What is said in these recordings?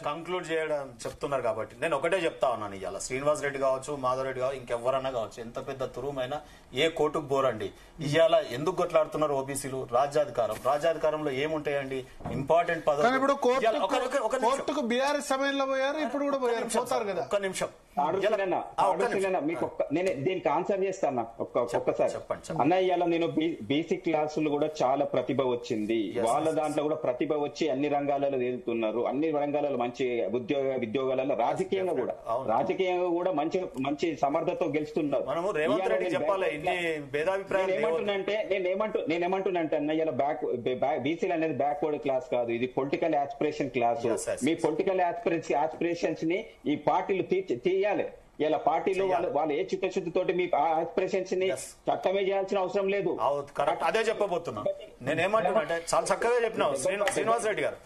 Conclude చేయడం చెప్తున్నారు కాబట్టి నేను ఒకటే చెప్తా ఉన్నాను. ఇవాళ శ్రీనివాస్ రెడ్డి కావచ్చు, మాధవ్ రెడ్డి కావచ్చు, ఇంకెవరన్నా కావచ్చు, ఎంత పెద్ద తురుమైనా ఏ కోర్టుకు బోరండి. ఇవాళ ఎందుకు కొట్లాడుతున్నారు ఓబీసీలు? రాజ్యాధికారంలో ఏముంటాయండి? ఇంపార్టెంట్ పదవి. ఇప్పుడు కోర్టుకు బీఆర్ఎస్ సమయంలో పోయారు, ఇప్పుడు కూడా పోయారు, పోతారు కదా. ఒక్క నిమిషం మీకు నేను దీనికి ఆన్సర్ చేస్తాను ఒక్కసారి చెప్పండి అన్న. ఇవాళ నేను బేసిక్ క్లాసులు కూడా చాలా ప్రతిభ వచ్చింది, వాళ్ళ దాంట్లో కూడా ప్రతిభ వచ్చి అన్ని రంగాలలో వెళ్తున్నారు, అన్ని రంగాలలో మంచి ఉద్యోగాలలో రాజకీయంగా కూడా మంచి సమర్థతో గెలుస్తున్నారు. నేనేమంటున్నానంటే అన్న, ఇలా బీసీలు అనేది బ్యాక్వర్డ్ క్లాస్ కాదు, ఇది పొలిటికల్ ఆస్పిరేషన్ క్లాస్. మీ పొలిటికల్ ఆస్పిరేషన్స్ ని ఈ పార్టీలు తీయాలి. ఇలా పార్టీలు వాళ్ళు ఏ చిత్తశుద్ధితోటి మీ ఆస్పిరేషన్స్ ని చట్టమే చేయాల్సిన అవసరం లేదు. అదే చెప్పబోతున్నా. నేనేమంటున్నా అంటే చాలా చక్కగా చెప్పినావు శ్రీనివాస్ రెడ్డి గారు.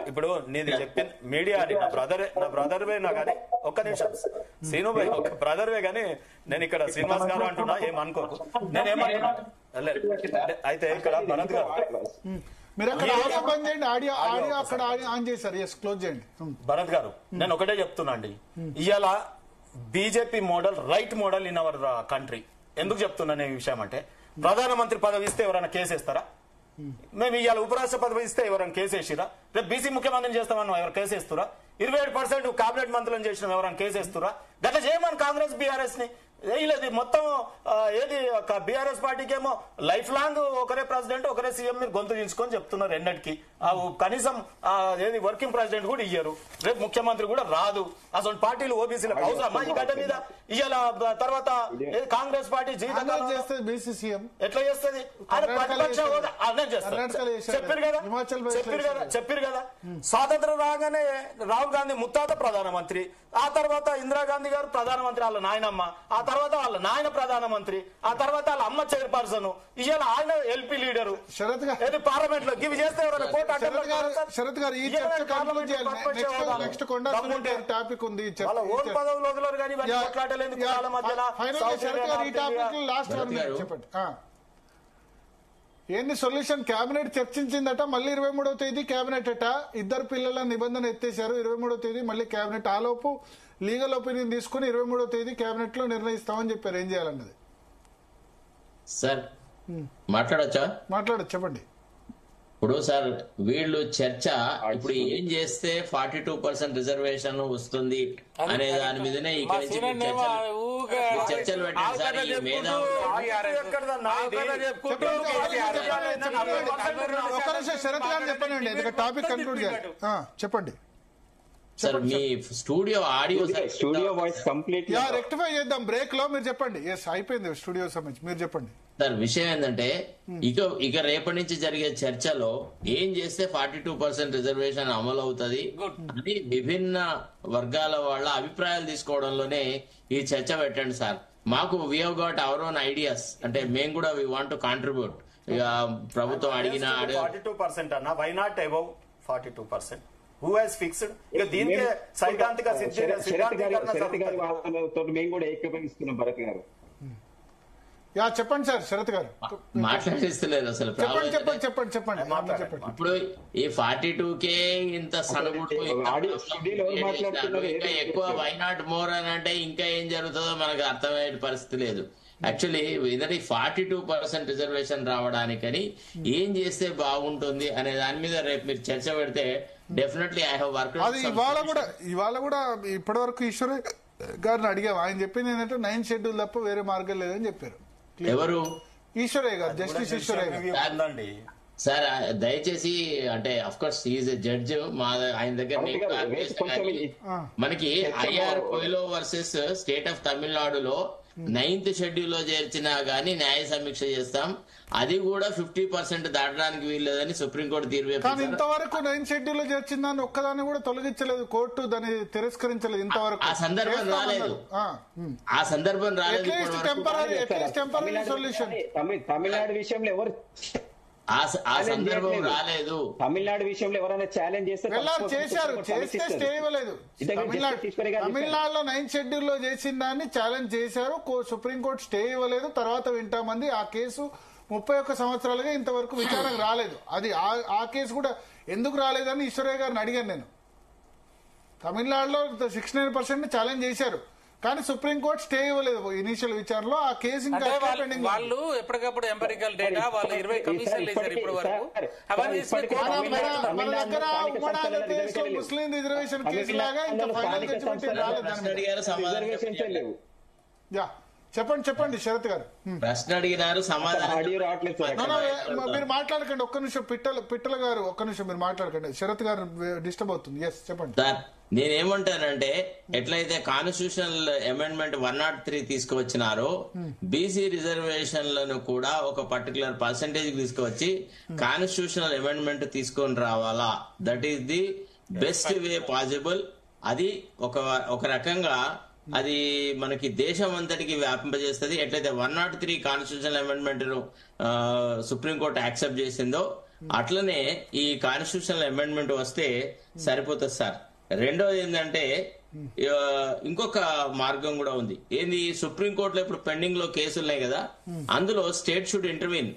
ఇప్పుడు నేను చెప్పిన మీడియా అని నా బ్రదర్వే నా కానీ ఒక్క నిమిషం శ్రీనుభాయ్ ఒక బ్రదర్వే కానీ నేను ఇక్కడ శ్రీనివాస్ గారు అంటున్నా, ఏమనుకోకు. నేనేమంటున్నా అయితే ఇక్కడ భరత్ గారు భరత్ గారు నేను ఒకటే చెప్తున్నా అండి. ఇవాళ BJP model right model in our country. ఎందుకు చెప్తున్నా ఈ విషయం అంటే, ప్రధానమంత్రి పదవి ఇస్తే ఎవరైనా కేసేస్తారా? మేము ఇవాళ ఉపరాష్ట్రపతి ఇస్తే ఎవరైనా కేసేసిరా? రేపు బీసీ ముఖ్యమంత్రిని చేస్తామని ఎవరు కేసేస్తురా? 27% కేబినెట్ మంత్రులను చేసిన ఎవరైనా కేసేస్తురా? గట్లా చేయమని కాంగ్రెస్ బీఆర్ఎస్ ని వేయలేదు. మొత్తం ఏది బీఆర్ఎస్ పార్టీకి ఏమో లైఫ్ లాంగ్ ఒకరే ప్రెసిడెంట్ ఒకరే సీఎం మీరు గొంతు దించుకొని చెప్తున్నారు. ఎన్నటికి కనీసం ఏది వర్కింగ్ ప్రెసిడెంట్ కూడా ఇయ్యరు, రేపు ముఖ్యమంత్రి కూడా రాదు. అసలు పార్టీలు ఓబీసీలకు అవసరమా ఈ గడ్డ మీద? ఇవాళ తర్వాత కాంగ్రెస్ పార్టీ జీవితం ఎట్లా చేస్తుంది? ప్రతిపక్ష హోదా చెప్పారు కదా. స్వాతంత్రం రాగానే రాహుల్ గాంధీ ముత్తాత ప్రధానమంత్రి, ఆ తర్వాత ఇందిరాగాంధీ గారు ప్రధానమంత్రి, వాళ్ళ నాయనమ్మ, ఆ తర్వాత వాళ్ళ నాయన ప్రధానమంత్రి, ఆ తర్వాత వాళ్ళ అమ్మ చైర్పర్సన్, ఇవాళ ఆయన ఎల్పీ లీడరు పార్లమెంట్ లో ఇవి చేస్తే పదవులు వదలరు కానీ ఏంది సొల్యూషన్? కేబినెట్ చర్చించిందట, మళ్ళీ 23వ తేదీ కేబినెట్ అట. ఇద్దరు పిల్లల నిబంధన ఎత్తేశారు. 23వ తేదీ మళ్ళీ కేబినెట్. ఆలోపు లీగల్ ఒపీనియన్ తీసుకుని 23వ తేదీ కేబినెట్ లో నిర్ణయిస్తామని చెప్పారు. ఏం చేయాలన్నది సార్ మాట్లాడొచ్చా? మాట్లాడచ్చు, చెప్పండి. ఇప్పుడు సార్ వీళ్ళు చర్చ ఇప్పుడు ఏం చేస్తే 42% రిజర్వేషన్ వస్తుంది అనే దాని మీదనే చర్చలు పెట్టారు సార్. ఈ శరత్ గారు చెప్పండి, టాపిక్ కంక్లూడ్ చేయాలి. చెప్పండి సార్. మీ studio studio voice complete rectify చేద్దాం బ్రేక్ లో. మీరు చెప్పండి. ఎస్ అయిపోయింది స్టూడియో సంబంధించి, మీరు చెప్పండి సార్. విషయం ఏంటంటే ఇక రేపటి నుంచి జరిగే చర్చలో ఏం చేస్తే 42% రిజర్వేషన్ అమలు అవుతుంది అని విభిన్న వర్గాల వాళ్ళ అభిప్రాయాలు తీసుకోవడంలోనే ఈ చర్చ పెట్టండి సార్. మాకు we have got our own ideas, అంటే మేము కూడా వీ వాంట్ టు కాంట్రిబ్యూట్. ఇక ప్రభుత్వం అడిగిన 42% అన్న, why not above 42%? Who has fixed? ఇక దీనికి సైద్ధాంతిక మేము కూడా ఏకీభవిస్తున్నాం భరత్ గారు. చెప్పండి సార్ శరత్ గారు. మాట్లాడిస్తలేదు అసలు. చెప్పండి. ఇప్పుడు ఈ 42K ఇంత సడగుట్టు ఇంకా ఎక్కువ వై నాట్ మోర్ అని అంటే ఇంకా ఏం జరుగుతుందో మనకు అర్థమయ్యే పరిస్థితి లేదు. యాక్చువల్లీ ఇదటి 42% రిజర్వేషన్ రావడానికని ఏం చేస్తే బాగుంటుంది అనే దాని మీద రేపు మీరు చర్చ పెడితే డెఫినెట్లీ ఐ హావ్ వర్క్. అది ఇవాళ కూడా ఇప్పటి వరకు ఈశ్వర్ గారిని అడిగాము. ఆయన చెప్పింది ఏంటంటే 9 షెడ్యూల్ తప్ప వేరే మార్గం లేదని చెప్పారు. ఎవరు? ఈశ్వరయ్య గారు, జస్టిస్ ఈశ్వరయ్య గారు. సార్ దయచేసి, అంటే of course is a judge, మా ఆయన దగ్గర మనకి ఐఆర్ కోయిలో వర్సెస్ స్టేట్ ఆఫ్ తమిళనాడులో 9th షెడ్యూల్ లో చేర్చినా గానీ న్యాయ సమీక్ష చేస్తాం, అది కూడా 50% దాటడానికి వీల్లేదని సుప్రీంకోర్టు తీర్పు. కానీ ఇంతవరకు 9th షెడ్యూల్ లో చేర్చిందాన్ని ఒక్కదాన్ని కూడా తొలగించలేదు కోర్టు, దాన్ని తిరస్కరించలేదు ఇంతవరకు. ఆ సందర్భం రాలేదు. టెంపరరీ సొల్యూషన్ తమిళనాడు విషయంలో ఎవరు ఆ సందర్భం రాలేదు. తమిళనాడు విషయంలో ఎవరైనా ఛాలెంజ్ చేస్తే చేస్తే స్టే ఇవ్వలేదు. తమిళనాడులో 9th షెడ్యూల్ లో చేసిన దాన్ని ఛాలెంజ్ చేశారు, సుప్రీంకోర్టు స్టే ఇవ్వలేదు. తర్వాత వింటామంది. ఆ కేసు 31 సంవత్సరాలుగా ఇంతవరకు విచారణకు రాలేదు. అది ఆ కేసు కూడా ఎందుకు రాలేదని ఈశ్వరయ్య గారిని అడిగాను నేను. తమిళనాడులో 69% ఛాలెంజ్ చేశారు, కానీ సుప్రీంకోర్టు స్టే ఇవ్వలేదు ఇనిషియల్ విచారణలో. ఆ కేసు ఇంకా వాళ్ళు ఎప్పటికప్పుడు ఎంపెరికల్ డేటా వాళ్ళు 20 కమిషన్లు ఇచ్చారు ఇప్పటి వరకు. అవన్నీ మన దగ్గర ఉమ్మడి ఆంధ్రప్రదేశ్ లో ముస్లిం రిజర్వేషన్ కేసు లాగా ఇంకా ఫైనల్ జడ్జిమెంట్ రాలేదు. చెప్పండి శరత్ గారు. ప్రశ్న అడిగినారు, సమాధానం మీరు మాట్లాడకండి ఒక్క నిమిషం. పిట్టల గారు ఒక్క నిమిషం మీరు మాట్లాడకండి, శరత్ గారు డిస్టర్బ్ అవుతుంది. చెప్పండి సార్. నేనేమంటానంటే ఎట్లయితే కాన్స్టిట్యూషనల్ అమెండ్మెంట్ 103 తీసుకువచ్చినారో బీసీ రిజర్వేషన్లను కూడా ఒక పర్టికులర్ పర్సెంటేజ్ తీసుకువచ్చి కాన్స్టిట్యూషనల్ అమెండ్మెంట్ తీసుకొని రావాలా. That is the best way possible. అది ఒక రకంగా అది మనకి దేశం అంతటికి వ్యాపింపజేస్తుంది. ఎట్లయితే 103 కాన్స్టిట్యూషనల్ అమెండ్మెంట్ ను సుప్రీంకోర్టు యాక్సెప్ట్ చేసిందో అట్లనే ఈ కాన్స్టిట్యూషనల్ అమెండ్మెంట్ వస్తే సరిపోతుంది సార్. రెండోది ఏంటంటే ఇంకొక మార్గం కూడా ఉంది. ఏంది, సుప్రీంకోర్టులో ఇప్పుడు పెండింగ్ లో కేసులు ఉన్నాయి కదా, అందులో స్టేట్ షుడ్ ఇంటర్వీన్.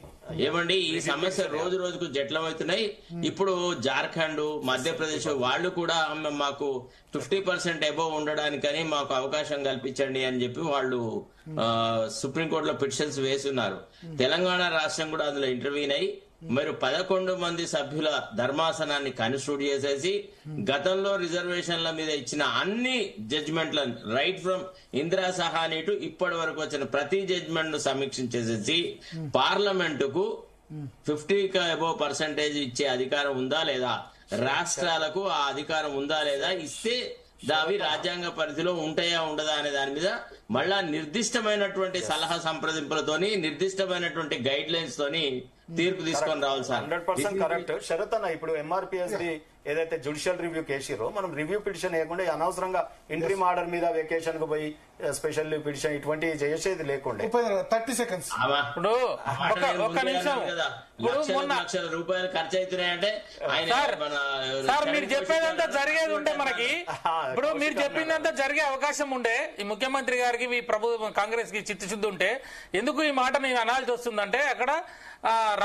ఏమండి ఈ సమస్య రోజు రోజుకు జటిలమవుతున్నాయి. ఇప్పుడు జార్ఖండ్, మధ్యప్రదేశ్ వాళ్ళు కూడా మాకు 50% అబోవ్ ఉండడానికని మాకు అవకాశం కల్పించండి అని చెప్పి వాళ్ళు సుప్రీంకోర్టులో పిటిషన్స్ వేస్తున్నారు. తెలంగాణ రాష్ట్రం కూడా అందులో ఇంటర్వ్యూన్ అయ్యి మరి 11 మంది సభ్యుల ధర్మాసనాన్ని కన్స్టిట్యూట్ చేసేసి గతంలో రిజర్వేషన్ల మీద ఇచ్చిన అన్ని జడ్జిమెంట్లను right from Indira Sawhney to ఇప్పటి వరకు వచ్చిన ప్రతి జడ్జిమెంట్ ను సమీక్షించేసేసి పార్లమెంటుకు 50% ఇచ్చే అధికారం ఉందా లేదా, రాష్ట్రాలకు ఆ అధికారం ఉందా లేదా, ఇస్తే దావి రాజ్యాంగ పరిధిలో ఉంటాయా ఉండదా అనే దాని మీద మళ్ళా నిర్దిష్టమైనటువంటి సలహా సంప్రదింపులతోని నిర్దిష్టమైనటువంటి గైడ్ లైన్స్ తోని తీర్పు తీసుకొని రావాలి సార్. 100% కరెక్ట్ శరత్ అన్న. ఇప్పుడు ఎంఆర్పిఎస్ ఏదైతే జ్యుడిషియల్ రివ్యూ కేసిరో మనం రివ్యూ పిటిషన్ వేయకుండా అనవసరంగా ఇంట్రీమ్ ఆర్డర్ మీద వెకేషన్ కు పోయి స్పెషల్ పిటిషన్ ఇటువంటి చేసేది లేకుండా 30 సెకండ్స్ ఇప్పుడు ఒక్క నిమిషం. లక్షల రూపాయలు ఖర్చు అవుతున్నాయంటే సార్ మీరు చెప్పేదంతా జరిగేది ఉంటే మనకి ఇప్పుడు మీరు చెప్పిందంతా జరిగే అవకాశం ఉండే ఈ ముఖ్యమంత్రి గారికి ఈ ప్రభుత్వం కాంగ్రెస్ కి చిత్తశుద్ధి ఉంటే ఎందుకు ఈ మాట నేను అనాల్సి వస్తుందంటే అక్కడ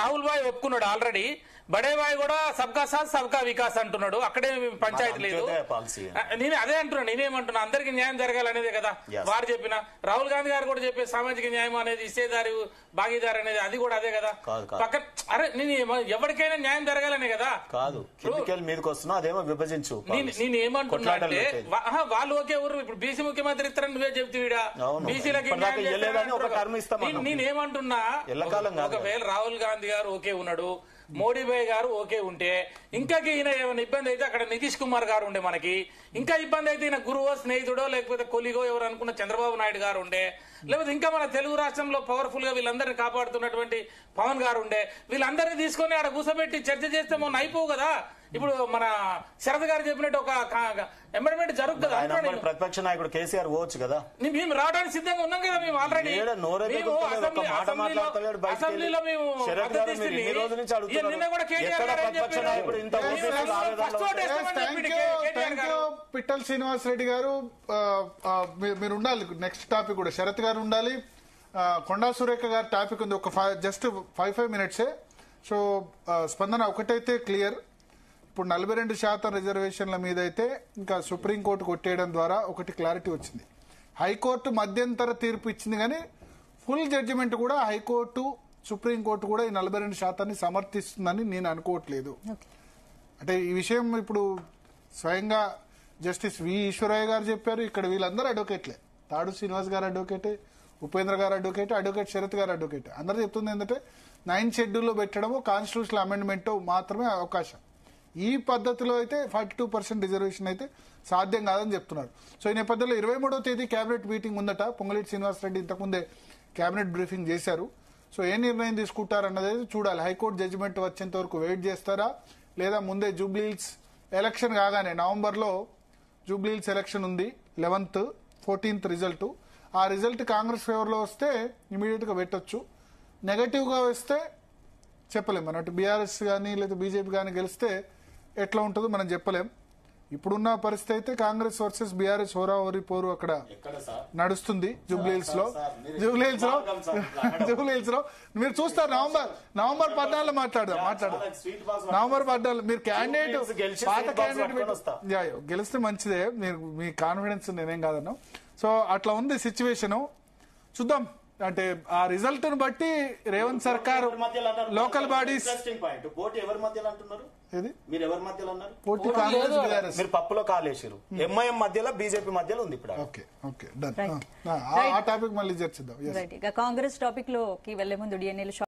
రాహుల్ భాయ్ ఒప్పుకున్నాడు ఆల్రెడీ. బడేబాయ్ కూడా సబ్కా సాత్ సబ్కా వికాస్ అంటున్నాడు. అక్కడే పంచాయతీ లేదు. నేను అదే అంటున్నాను. నేనేమంటున్నా అందరికి న్యాయం జరగాలనేదే కదా వారు చెప్పిన. రాహుల్ గాంధీ గారు కూడా చెప్పే సామాజిక న్యాయం అనేది ఇచ్చేదారి భాగీదారు అనేది అది కూడా అదే కదా. పక్కన అరే నేను ఎవరికైనా న్యాయం జరగాలనే కదా. కాదు మీదకి వస్తున్నా అదేమో విభజించు. నేను ఏమంటున్నా అంటే వాళ్ళు ఒకే ఊరు ఇప్పుడు బీసీ ముఖ్యమంత్రి ఇస్తారని నువ్వే చెప్తీడా బీసీలకి నేనేమంటున్నా ఒకవేళ రాహుల్ గాంధీ గారు ఓకే ఉన్నాడు, మోడీ భాయ్ గారు ఓకే ఉంటే ఇంకా ఈయన ఏమైనా ఇబ్బంది అయితే అక్కడ నితీష్ కుమార్ గారు ఉండే మనకి. ఇంకా ఇబ్బంది అయితే ఈయన గురువో స్నేహితుడో లేకపోతే కొలిగో ఎవరు అనుకున్న చంద్రబాబు నాయుడు గారు ఉండే, లేకపోతే ఇంకా మన తెలుగు రాష్ట్రంలో పవర్ఫుల్ గా వీళ్ళందరినీ కాపాడుతున్నటువంటి పవన్ గారు ఉండే. వీళ్ళందరినీ తీసుకొని ఆడ కూర్చోబెట్టి చర్చ చేస్తే మొన్న అయిపోవు కదా. ఇప్పుడు మన శరత్ గారు చెప్పినట్టు ఒక అమెండ్మెంట్ జరుగుతుంది. ప్రతిపక్ష నాయకుడు కేసీఆర్ పోవచ్చు కదా. మేము రావడానికి సిద్ధంగా ఉన్నాం కదా. మేము ఆల్రెడీ అసెంబ్లీలో మేము నిన్న కూడా కేటీఆర్ పిట్టల శ్రీనివాస్ రెడ్డి గారు మీరు ఉండాలి. నెక్స్ట్ టాపిక్ కూడా శరత్ గారు ఉండాలి. కొండా సురేఖ గారి టాపిక్ ఉంది. ఒక జస్ట్ 5 మినిట్సే. సో స్పందన ఒకటైతే క్లియర్, ఇప్పుడు 42% రిజర్వేషన్ల మీద అయితే ఇంకా సుప్రీంకోర్టు కొట్టేయడం ద్వారా ఒకటి క్లారిటీ వచ్చింది. హైకోర్టు మధ్యంతర తీర్పు ఇచ్చింది, కానీ ఫుల్ జడ్జిమెంట్ కూడా హైకోర్టు సుప్రీంకోర్టు కూడా ఈ 42% సమర్థిస్తుందని నేను అనుకోవట్లేదు. అంటే ఈ విషయం ఇప్పుడు స్వయంగా జస్టిస్ వి ఈశ్వరయ్య గారు చెప్పారు. ఇక్కడ వీళ్ళందరూ అడ్వకేట్లే. తాడు శ్రీనివాస్ గారు అడ్వకేటే, ఉపేంద్ర గారు అడ్వకేట్, అడ్వకేట్ శరత్ గారు అడ్వకేట్. అందరూ చెప్తుంది ఏంటంటే 9th షెడ్యూల్లో పెట్టడము కాన్స్టిట్యూషనల్ అమెండ్మెంట్ మాత్రమే అవకాశం. ఈ పద్ధతిలో అయితే 42% రిజర్వేషన్ అయితే సాధ్యం కాదని చెప్తున్నారు. సో ఈ నేపథ్యంలో 23వ తేదీ కేబినెట్ మీటింగ్ ఉందట. పొంగులేటి శ్రీనివాసరెడ్డి ఇంతకుముందే కేబినెట్ బ్రీఫింగ్ చేశారు. సో ఏ నిర్ణయం తీసుకుంటారన్నది చూడాలి. హైకోర్టు జడ్జిమెంట్ వచ్చేంత వరకు వెయిట్ చేస్తారా, లేదా ముందే జూబ్లీహిల్స్ ఎలక్షన్ కాగానే నవంబర్లో జూబ్లీహిల్స్ ఎలక్షన్ ఉంది, 11th 14th రిజల్ట్. ఆ రిజల్ట్ కాంగ్రెస్ ఫేవర్లో వస్తే ఇమీడియట్ గా పెట్టొచ్చు. నెగటివ్ గా వస్తే చెప్పలేం. అన్నట్టు బీఆర్ఎస్ కానీ లేదా బీజేపీ కానీ గెలిస్తే ఎట్లా ఉంటుందో మనం చెప్పలేం. ఇప్పుడున్న పరిస్థితి అయితే కాంగ్రెస్ వర్సెస్ బీఆర్ఎస్ హోరాహోరీ పోరు అక్కడ నడుస్తుంది జూబ్లీహిల్స్ లో. మీరు చూస్తారు నవంబర్ 14 మాట్లాడదాం. నవంబర్ 14 మీరు క్యాండిడేట్ పాత క్యాండిడేట్ గెలిస్తే మంచిదే, మీరు మీ కాన్ఫిడెన్స్ నేనేం కాదన్నా. సో అట్లా ఉంది సిచ్యువేషన్. చూద్దాం, అంటే ఆ రిజల్ట్ ను బట్టి రేవంత్ సర్కార్ లోకల్ బాడీస్ పోటీ కాంగ్రెస్ బీఆర్ఎస్ మీరు పప్పులో కాలేసారు. ఎంఐఎం మధ్యలో బీజేపీ మధ్యలో ఉంది ఇప్పుడు. Okay done. ఆ టాపిక్ మళ్ళీ చర్చిద్దాం. కాంగ్రెస్ టాపిక్ లోకి వెళ్లే ముందు డిఎన్ఏ